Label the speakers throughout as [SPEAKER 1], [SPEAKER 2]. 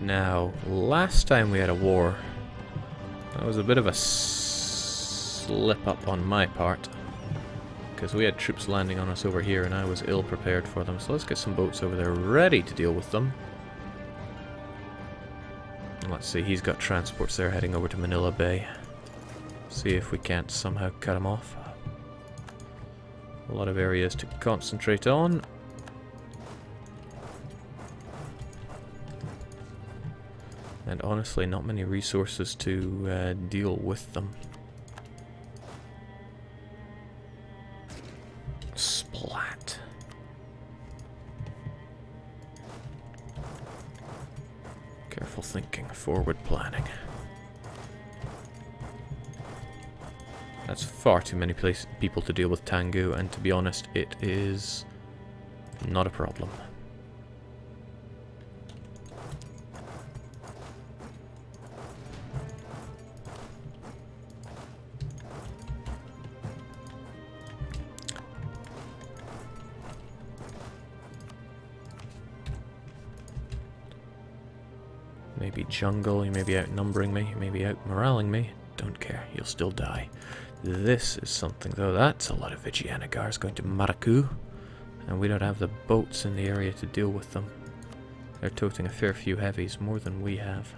[SPEAKER 1] Now, last time we had a war, that was a bit of a slip up on my part, because we had troops landing on us over here and I was ill prepared for them. So let's get some boats over there ready to deal with them. Let's see, he's got transports there heading over to Manila Bay. See if we can't somehow cut him off. A lot of areas to concentrate on. And honestly, not many resources to deal with them. Splat. Careful thinking, forward planning. That's far too many people to deal with Tengu, and to be honest, it is not a problem. Maybe jungle, you may be outnumbering me, you may be out-moraling me. Don't care, you'll still die. This is something though, that's a lot of Vijayanagars going to Maraku. And we don't have the boats in the area to deal with them. They're toting a fair few heavies, more than we have.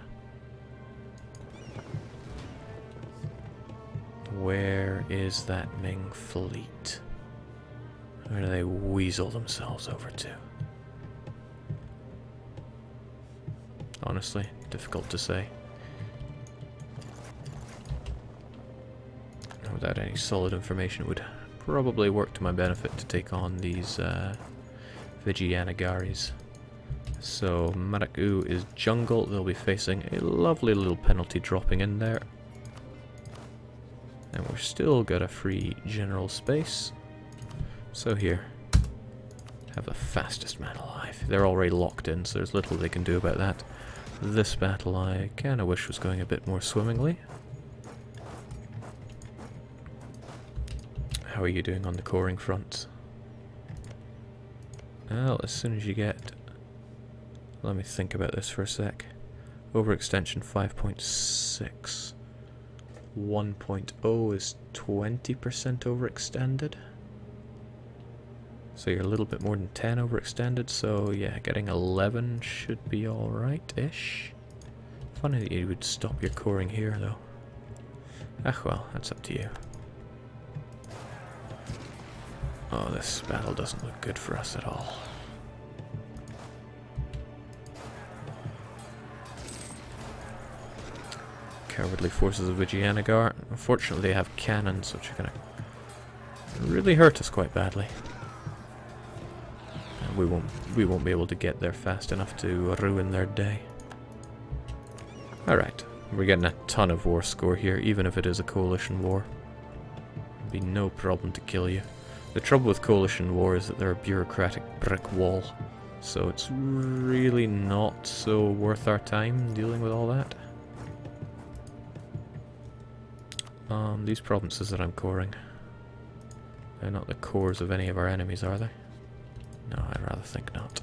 [SPEAKER 1] Where is that Ming fleet? Where do they weasel themselves over to? Honestly, difficult to say. Without any solid information, it would probably work to my benefit to take on these Vijayanagaris. So Maraku is jungle. They'll be facing a lovely little penalty dropping in there. And we're still got a free general space. So here, have the fastest man alive. They're already locked in, so there's little they can do about that. This battle I kind of wish was going a bit more swimmingly. How are you doing on the coring front? Well, as soon as you get... Let me think about this for a sec. Overextension 5.6. 1.0 is 20% overextended. So you're a little bit more than 10 overextended, so yeah, getting 11 should be alright-ish. Funny that you would stop your coring here, though. Ah, well, that's up to you. Oh, this battle doesn't look good for us at all. Cowardly forces of Vijayanagar. Unfortunately, they have cannons, which are going to really hurt us quite badly. And we won't be able to get there fast enough to ruin their day. Alright, we're getting a ton of war score here, even if it is a coalition war. It'd be no problem to kill you. The trouble with coalition war is that they're a bureaucratic brick wall, so it's really not so worth our time dealing with all that. These provinces that I'm coring, they're not the cores of any of our enemies, are they? No, I'd rather think not.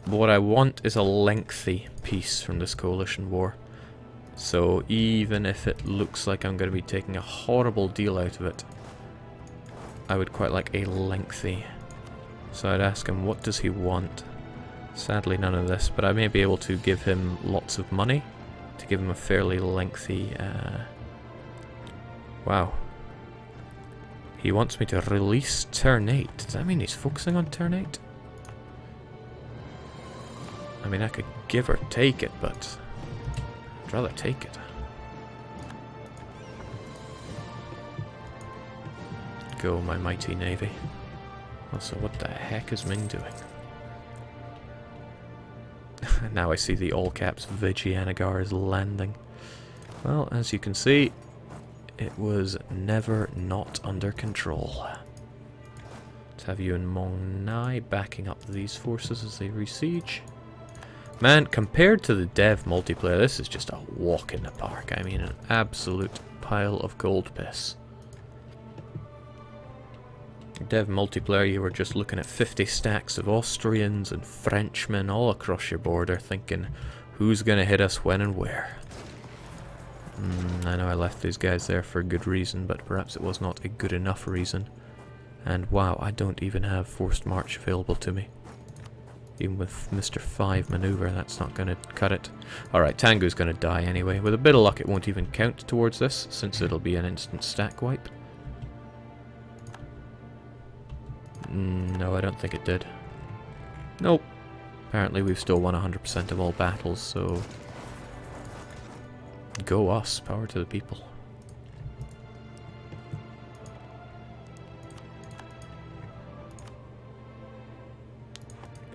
[SPEAKER 1] But what I want is a lengthy peace from this coalition war. So even if it looks like I'm going to be taking a horrible deal out of it, I would quite like a lengthy. So I'd ask him, what does he want? Sadly none of this, but I may be able to give him lots of money to give him a fairly lengthy... Wow. He wants me to release turn 8. Does that mean he's focusing on turn 8? I mean, I could give or take it, but I'd rather take it. Go, my mighty navy. Also, what the heck is Ming doing? Now I see the all caps Vijayanagar is landing. Well, as you can see, it was never not under control. Let's have you and Mong Nai backing up these forces as they re-siege. Man, compared to the dev multiplayer, this is just a walk in the park. I mean, an absolute pile of gold piss. Dev multiplayer, you were just looking at 50 stacks of Austrians and Frenchmen all across your border, thinking, who's gonna hit us when and where? I know I left these guys there for a good reason, but perhaps it was not a good enough reason. And wow, I don't even have forced march available to me. Even with Mr. 5 maneuver, that's not going to cut it. Alright, Tangu's going to die anyway. With a bit of luck, it won't even count towards this, since it'll be an instant stack wipe. No, I don't think it did. Nope. Apparently we've still won 100% of all battles, so... Go us. Power to the people.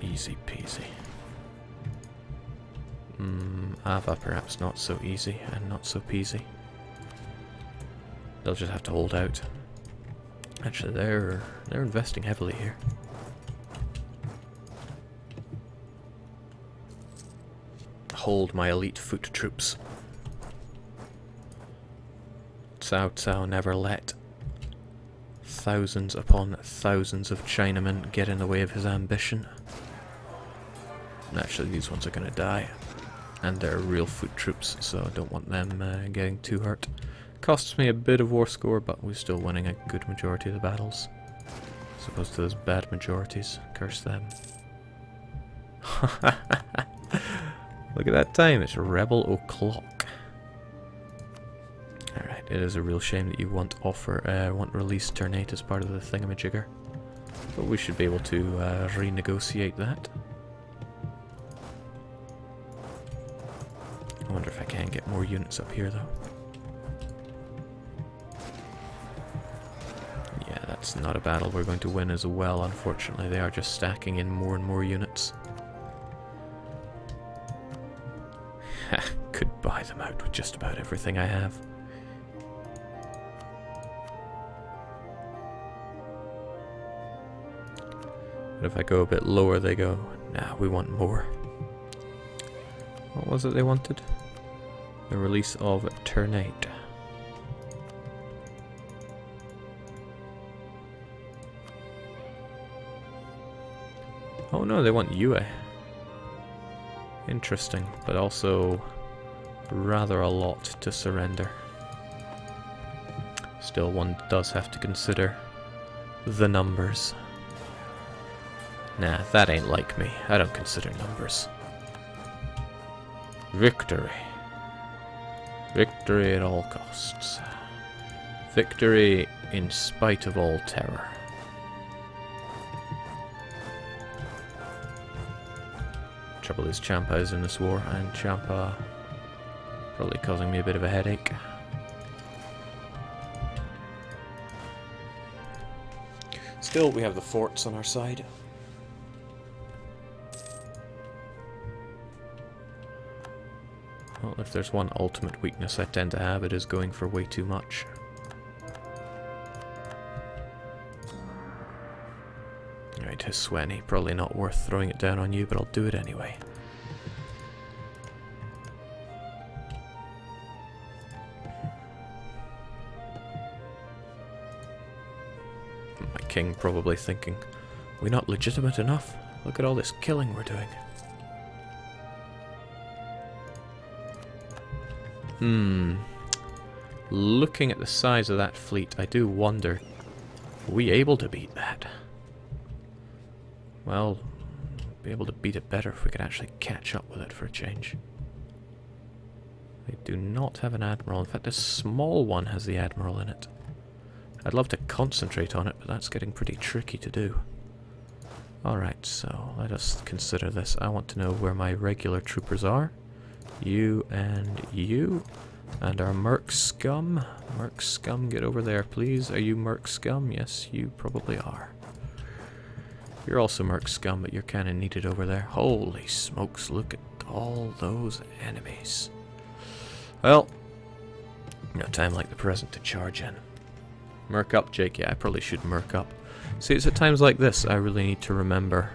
[SPEAKER 1] Easy peasy. Ava perhaps not so easy and not so peasy. They'll just have to hold out. Actually, they're investing heavily here. Hold my elite foot troops. Cao Cao never let thousands upon thousands of Chinamen get in the way of his ambition. Actually, these ones are going to die. And they're real foot troops, so I don't want them getting too hurt. Costs me a bit of war score, but we're still winning a good majority of the battles. As opposed to those bad majorities. Curse them. Look at that time, it's Rebel O'Clock. Alright, it is a real shame that you want release turn 8 as part of the thingamajigger. But we should be able to renegotiate that. I wonder if I can get more units up here, though. Yeah, that's not a battle we're going to win as well, unfortunately. They are just stacking in more and more units. Could buy them out with just about everything I have. But if I go a bit lower, they go, nah, we want more. What was it they wanted? The release of turn 8. Oh no, they want Yue. Interesting, but also rather a lot to surrender. Still, one does have to consider the numbers. Nah, that ain't like me. I don't consider numbers. Victory. Victory at all costs. Victory in spite of all terror. Trouble is Champa is in this war, and Champa probably causing me a bit of a headache. Still, we have the forts on our side. Well, if there's one ultimate weakness I tend to have, it is going for way too much. Right, Hisweni, probably not worth throwing it down on you, but I'll do it anyway. My king probably thinking, we're not legitimate enough? Look at all this killing we're doing. Looking at the size of that fleet, I do wonder, are we able to beat that? Well, be able to beat it better if we could actually catch up with it for a change. They do not have an admiral. In fact, a small one has the admiral in it. I'd love to concentrate on it, but that's getting pretty tricky to do. Alright, so let us consider this. I want to know where my regular troopers are. You and you. And our merc scum. Merc scum, get over there, please. Are you merc scum? Yes, you probably are. You're also merc scum, but you're kind of needed over there. Holy smokes, look at all those enemies. Well, no time like the present to charge in. Merc up, Jake. Yeah, I probably should merc up. See, it's at times like this I really need to remember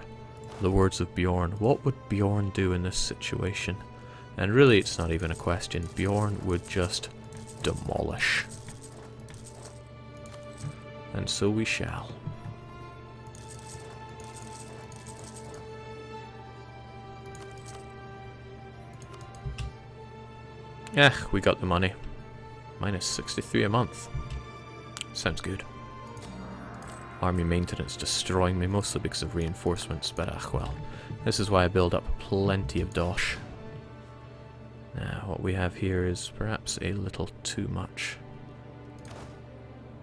[SPEAKER 1] the words of Bjorn. What would Bjorn do in this situation? And really, it's not even a question. Bjorn would just demolish. And so we shall. We got the money. Minus 63 a month. Sounds good. Army maintenance destroying me, mostly because of reinforcements, but well. This is why I build up plenty of dosh. Now, what we have here is perhaps a little too much.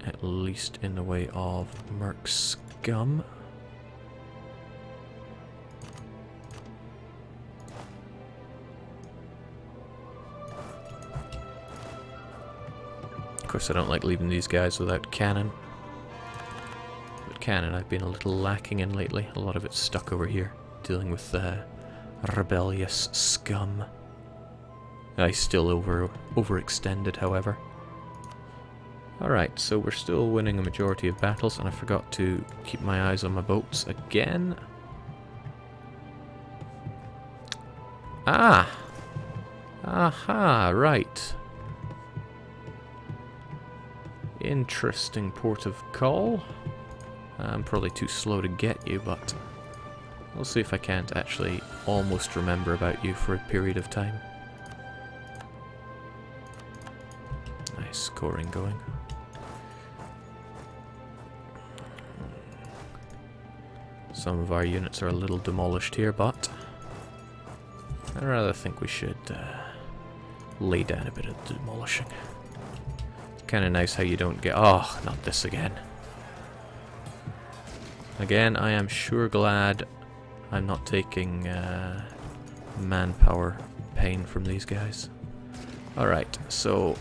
[SPEAKER 1] At least in the way of merc scum. Of course, I don't like leaving these guys without cannon. But cannon I've been a little lacking in lately. A lot of it's stuck over here, dealing with rebellious scum. I still overextended, however. Alright, so we're still winning a majority of battles, and I forgot to keep my eyes on my boats again. Ah! Aha, right. Interesting port of call. I'm probably too slow to get you, but we'll see if I can't actually almost remember about you for a period of time. Nice scoring going. Some of our units are a little demolished here, but I rather think we should lay down a bit of demolishing. It's kind of nice how you don't get... Oh, not this again. Again, I am sure glad I'm not taking manpower pain from these guys. Alright, so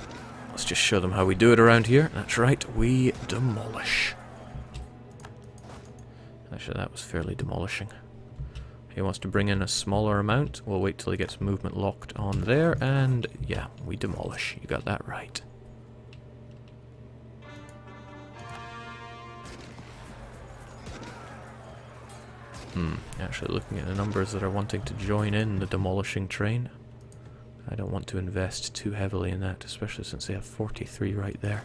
[SPEAKER 1] let's just show them how we do it around here. That's right, we demolish. Actually, that was fairly demolishing. He wants to bring in a smaller amount. We'll wait till he gets movement locked on there, and yeah, we demolish. You got that right. Actually, looking at the numbers that are wanting to join in the demolishing train, I don't want to invest too heavily in that, especially since they have 43 right there.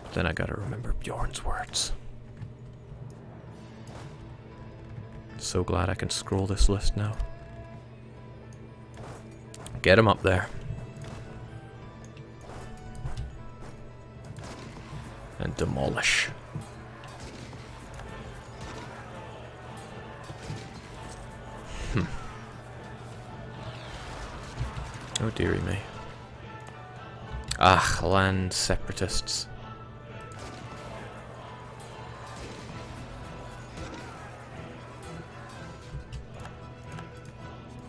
[SPEAKER 1] But then I gotta remember Bjorn's words. So glad I can scroll this list now. Get him up there. And demolish. Oh dearie me. Ah, land separatists.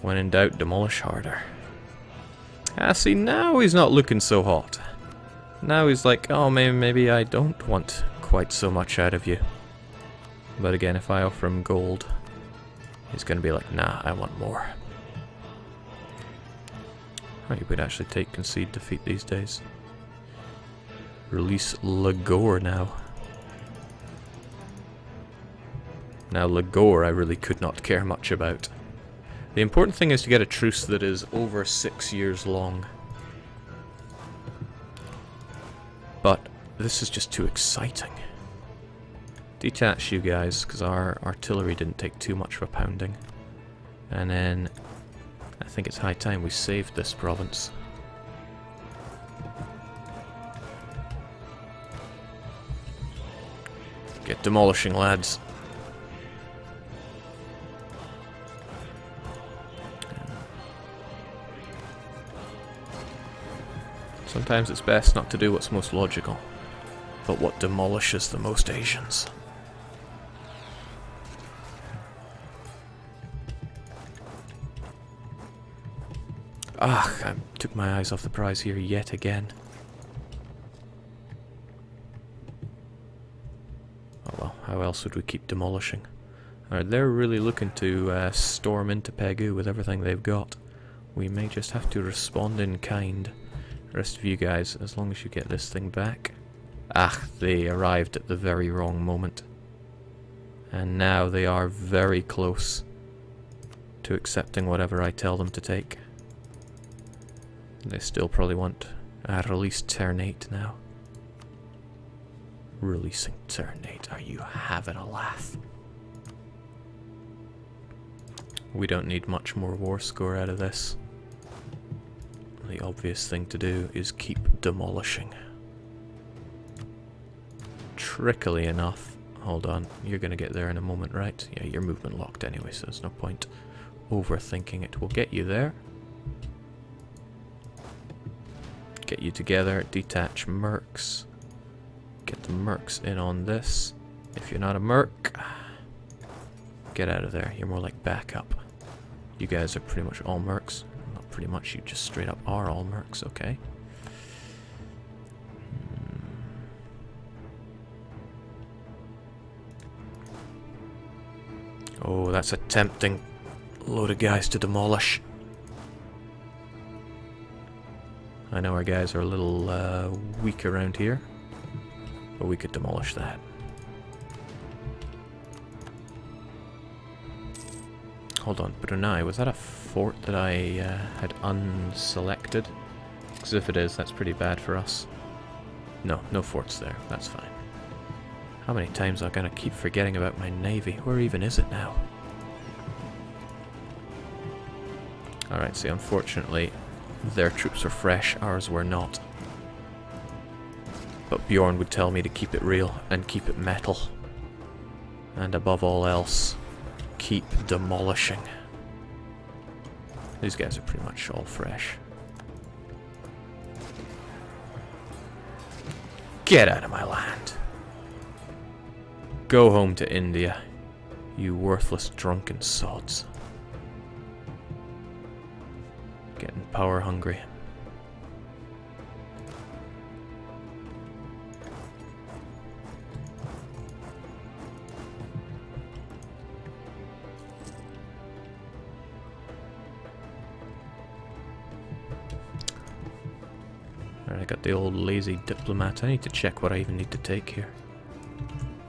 [SPEAKER 1] When in doubt, demolish harder. Ah, see, now he's not looking so hot. Now he's like, oh, maybe I don't want quite so much out of you. But again, if I offer him gold, he's going to be like, nah, I want more. Oh, you would actually take concede defeat these days. Release Lagore now. Now Lagore I really could not care much about. The important thing is to get a truce that is over 6 years long. But this is just too exciting. Detach you guys, because our artillery didn't take too much of a pounding. And then I think it's high time we saved this province. Get demolishing, lads. Sometimes it's best not to do what's most logical, but what demolishes the most Asians. Ah, I took my eyes off the prize here yet again. Oh well, how else would we keep demolishing? Alright, they're really looking to storm into Pegu with everything they've got. We may just have to respond in kind. The rest of you guys, as long as you get this thing back. Ah, they arrived at the very wrong moment. And now they are very close to accepting whatever I tell them to take. They still probably want release Ternate now. Releasing Ternate, are you having a laugh? We don't need much more war score out of this. the obvious thing to do is keep demolishing. Trickily enough, hold on, you're going to get there in a moment, right? Yeah, you're movement locked anyway, so there's no point overthinking it. We'll get you there. Get you together, detach mercs. Get the mercs in on this. If you're not a merc, get out of there. You're more like backup. You guys are pretty much all mercs. Not pretty much, you just straight up are all mercs, okay? Oh, that's a tempting load of guys to demolish. I know our guys are a little weak around here, but we could demolish that. Hold on, Brunei, was that a fort that I had unselected? Because if it is, that's pretty bad for us. No, no forts there, that's fine. How many times am I gonna keep forgetting about my navy? Where even is it now? Alright, see, unfortunately, their troops were fresh, ours were not. But Bjorn would tell me to keep it real and keep it metal. And above all else, keep demolishing. These guys are pretty much all fresh. Get out of my land. Go home to India, you worthless drunken sods. Getting power hungry. Alright, I got the old lazy diplomat. I need to check what I even need to take here.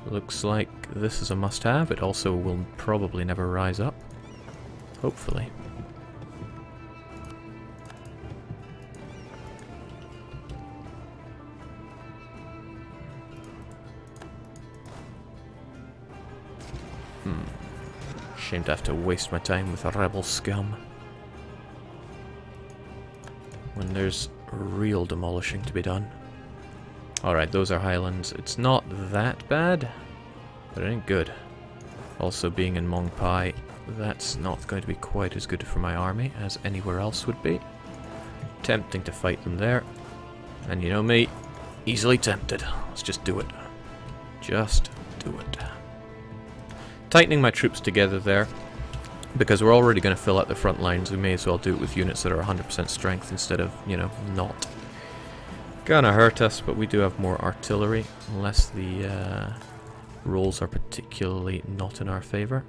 [SPEAKER 1] Looks like this is a must-have. It also will probably never rise up. Hopefully. Shame to have to waste my time with a rebel scum when there's real demolishing to be done. Alright, those are highlands. It's not that bad, but it ain't good. Also, being in Mongpai, that's not going to be quite as good for my army as anywhere else would be. Tempting to fight them there. And you know me, easily tempted. Let's just do it. Just do it. Tightening my troops together there, because we're already going to fill out the front lines. We may as well do it with units that are 100% strength instead of, you know, not. Gonna hurt us, but we do have more artillery, unless the rolls are particularly not in our favor.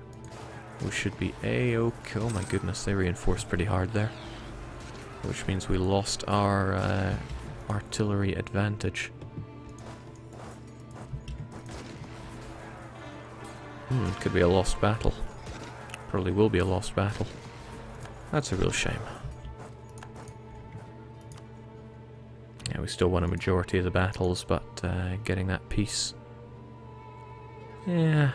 [SPEAKER 1] We should be A-okay. Oh my goodness, they reinforced pretty hard there. Which means we lost our artillery advantage. Could be a lost battle. Probably will be a lost battle. That's a real shame. Yeah, we still won a majority of the battles, but getting that peace... yeah.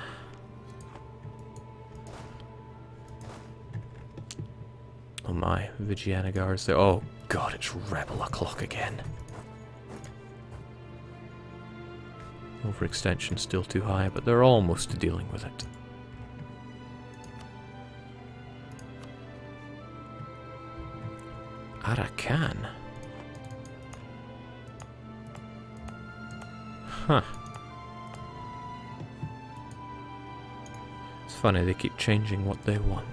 [SPEAKER 1] Oh my, Vijayanagar's there. Oh god, it's rebel o'clock again. Overextension still too high, but they're almost dealing with it. Arakan? Huh. It's funny, they keep changing what they want.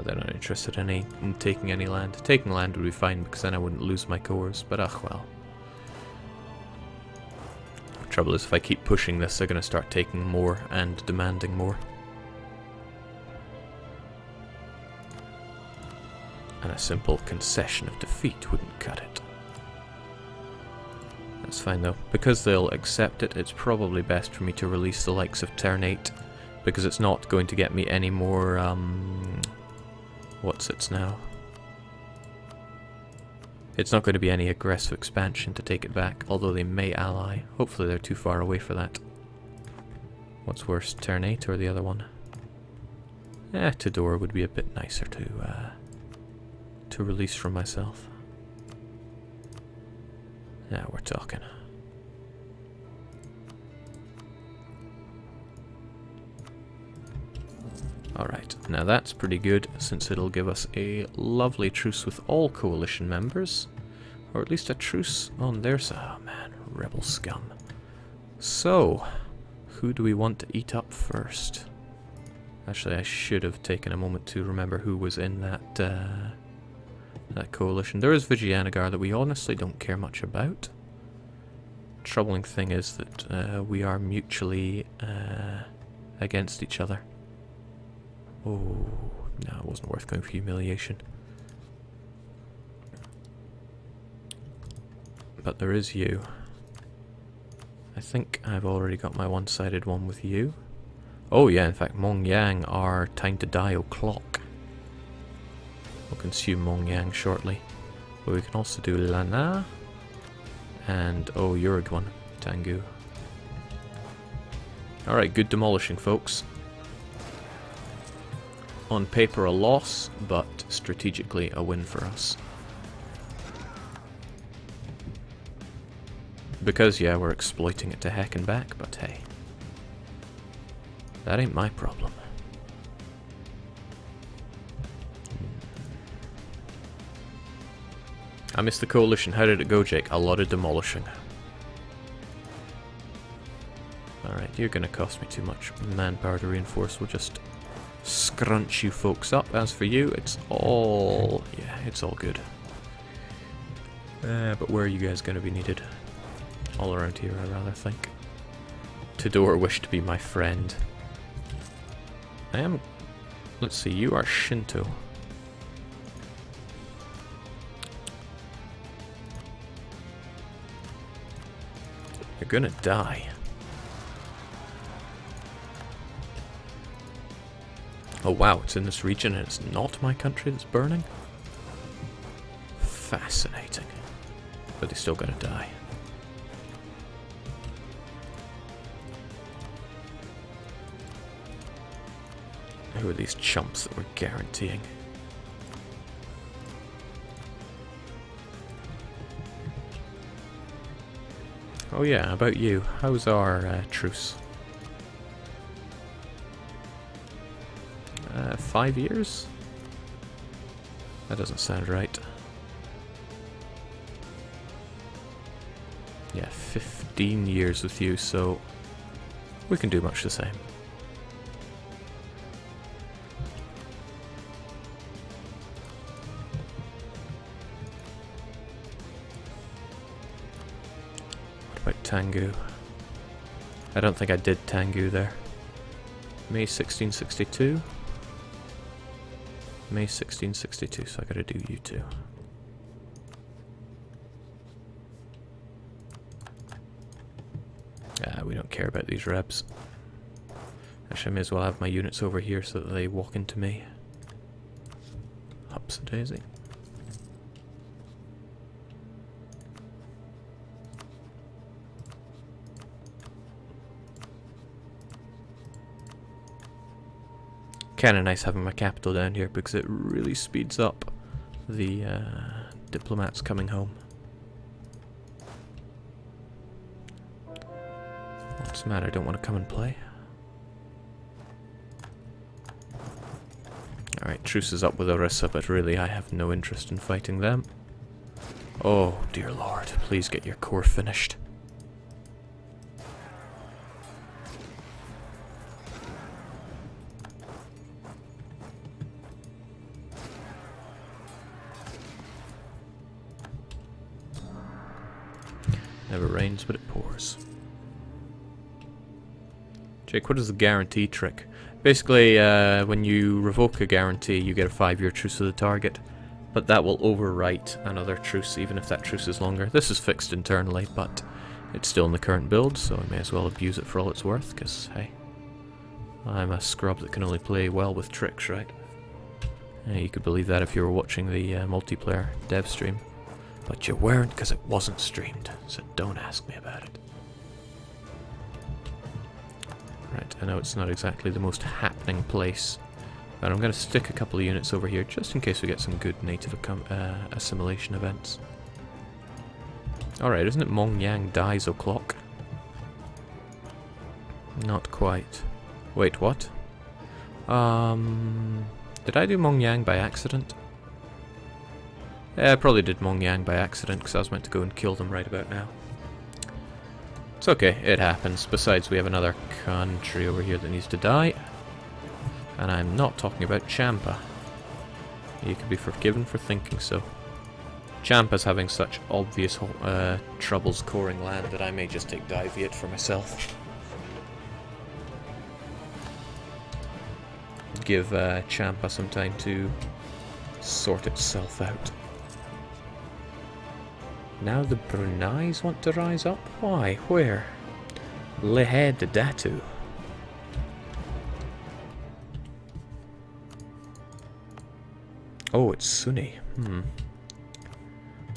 [SPEAKER 1] They're not interested in taking any land. Taking land would be fine, because then I wouldn't lose my cores, but ugh well. The trouble is, if I keep pushing this, they're going to start taking more and demanding more. And a simple concession of defeat wouldn't cut it. That's fine though. Because they'll accept it, it's probably best for me to release the likes of Ternate, because it's not going to get me any more, what's its now? It's not going to be any aggressive expansion to take it back, although they may ally. Hopefully they're too far away for that. What's worse, turn 8 or the other one? Tidore would be a bit nicer to release from myself. Now we're talking. Alright, now that's pretty good, since it'll give us a lovely truce with all coalition members. Or at least a truce on their side. Oh man, rebel scum. So, who do we want to eat up first? Actually, I should have taken a moment to remember who was in that that coalition. There is Vijayanagar that we honestly don't care much about. Troubling thing is that we are mutually against each other. Oh, no, it wasn't worth going for humiliation. But there is you. I think I've already got my one-sided one with you. Oh yeah, in fact, Mongyang are time to die o'clock. We'll consume Mongyang shortly. But we can also do Lana. And, oh, Uruguay, Tangu. Alright, good demolishing, folks. On paper a loss, but strategically a win for us. Because, yeah, we're exploiting it to heck and back, but hey. That ain't my problem. I missed the coalition. How did it go, Jake? A lot of demolishing. Alright, you're gonna cost me too much manpower to reinforce. We'll just scrunch you folks up. As for you, it's all... yeah, it's all good. But where are you guys gonna be needed? All around here, I rather think. Tidore wished to be my friend. I am... let's see, you are Shinto. You're gonna die. Oh wow, it's in this region and it's not my country that's burning? Fascinating. But they're still gonna die. Who are these chumps that we're guaranteeing? Oh yeah, about you. How's our truce? 5 years? That doesn't sound right. Yeah, 15 years with you, so we can do much the same. What about Tangu? I don't think I did Tangu there. May 1662? May 1662, so I gotta do you two. We don't care about these rebs. Actually, I may as well have my units over here so that they walk into me. Hops a daisy. Kinda nice having my capital down here because it really speeds up the diplomats coming home. What's the matter? Don't want to come and play? Alright, truce is up with Orissa, but really I have no interest in fighting them. Oh, dear lord, please get your core finished. Never rains, but it pours. Jake, what is the guarantee trick? Basically, when you revoke a guarantee, you get a 5-year truce with the target, but that will overwrite another truce, even if that truce is longer. This is fixed internally, but it's still in the current build, so I may as well abuse it for all it's worth, because, hey, I'm a scrub that can only play well with tricks, right? You could believe that if you were watching the multiplayer dev stream. But you weren't because it wasn't streamed, so don't ask me about it. Right, I know it's not exactly the most happening place, but I'm going to stick a couple of units over here just in case we get some good native assimilation events. Alright, isn't it Mongyang dies o'clock? Not quite. Wait, what? Did I do Mongyang by accident? Yeah, I probably did Mongyang by accident because I was meant to go and kill them right about now. It's okay, it happens. Besides, we have another country over here that needs to die. And I'm not talking about Champa. You could be forgiven for thinking so. Champa's having such obvious troubles coring land that I may just take Diviet for myself. Give Champa some time to sort itself out. Now the Brunais want to rise up? Why? Where? Lehed Datu. Oh, it's Sunni.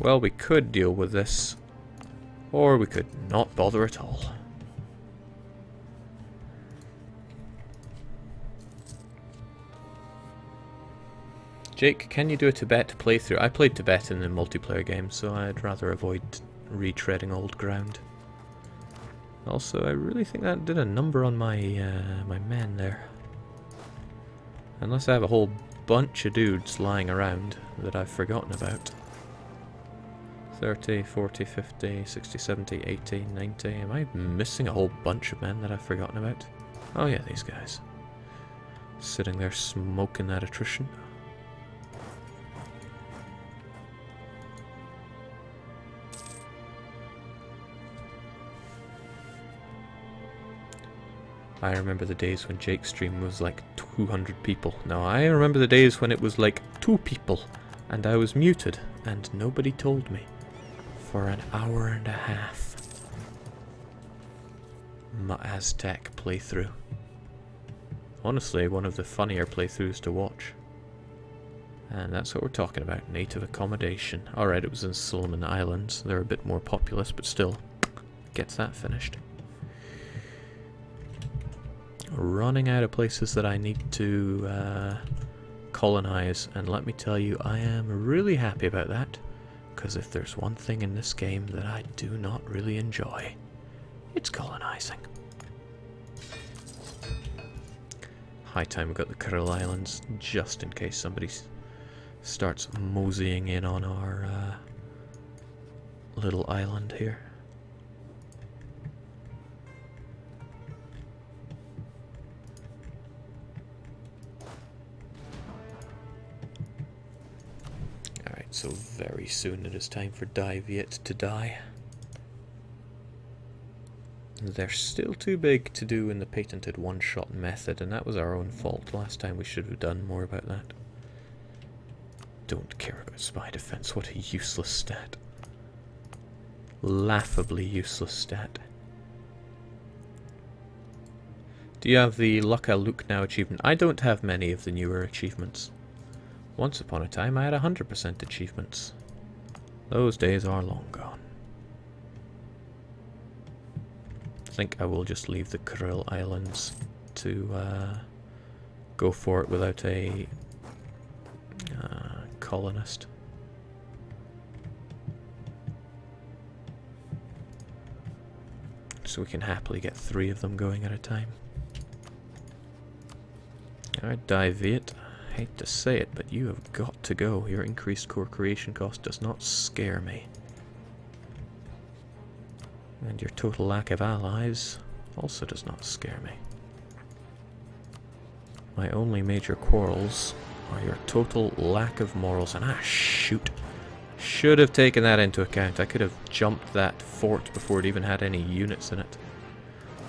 [SPEAKER 1] Well, we could deal with this, or we could not bother at all. Jake, can you do a Tibet playthrough? I played Tibet in the multiplayer game, so I'd rather avoid retreading old ground. Also, I really think that did a number on my my men there. Unless I have a whole bunch of dudes lying around that I've forgotten about. 30, 40, 50, 60, 70, 80, 90. Am I missing a whole bunch of men that I've forgotten about? Oh yeah, these guys. Sitting there smoking that attrition. I remember the days when Jake's stream was like 200 people. Now I remember the days when it was like 2 people and I was muted and nobody told me for an hour and a half. My Aztec playthrough. Honestly, one of the funnier playthroughs to watch. And that's what we're talking about, native accommodation. Alright, it was in Solomon Islands. They're a bit more populous, but still gets that finished. Running out of places that I need to colonize, and let me tell you, I am really happy about that, because if there's one thing in this game that I do not really enjoy, it's colonizing. High time we got the Kuril Islands, just in case somebody starts moseying in on our little island here. So very soon it is time for Diviet to die. They're still too big to do in the patented one-shot method, and that was our own fault. Last time we should have done more about that. Don't care about spy defense, what a useless stat. Laughably useless stat. Do you have the Luck Look Now achievement? I don't have many of the newer achievements. Once upon a time I had 100% achievements. Those days are long gone. I think I will just leave the Kuril Islands to go for it without a colonist. So we can happily get 3 of them going at a time. Alright, Diviet. Hate to say it, but you have got to go. Your increased core creation cost does not scare me. And your total lack of allies also does not scare me. My only major quarrels are your total lack of morals. And shoot. Should have taken that into account. I could have jumped that fort before it even had any units in it.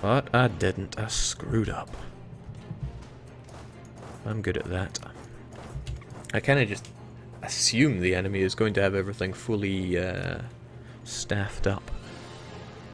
[SPEAKER 1] But I didn't. I screwed up. I'm good at that. I kind of just assume the enemy is going to have everything fully staffed up.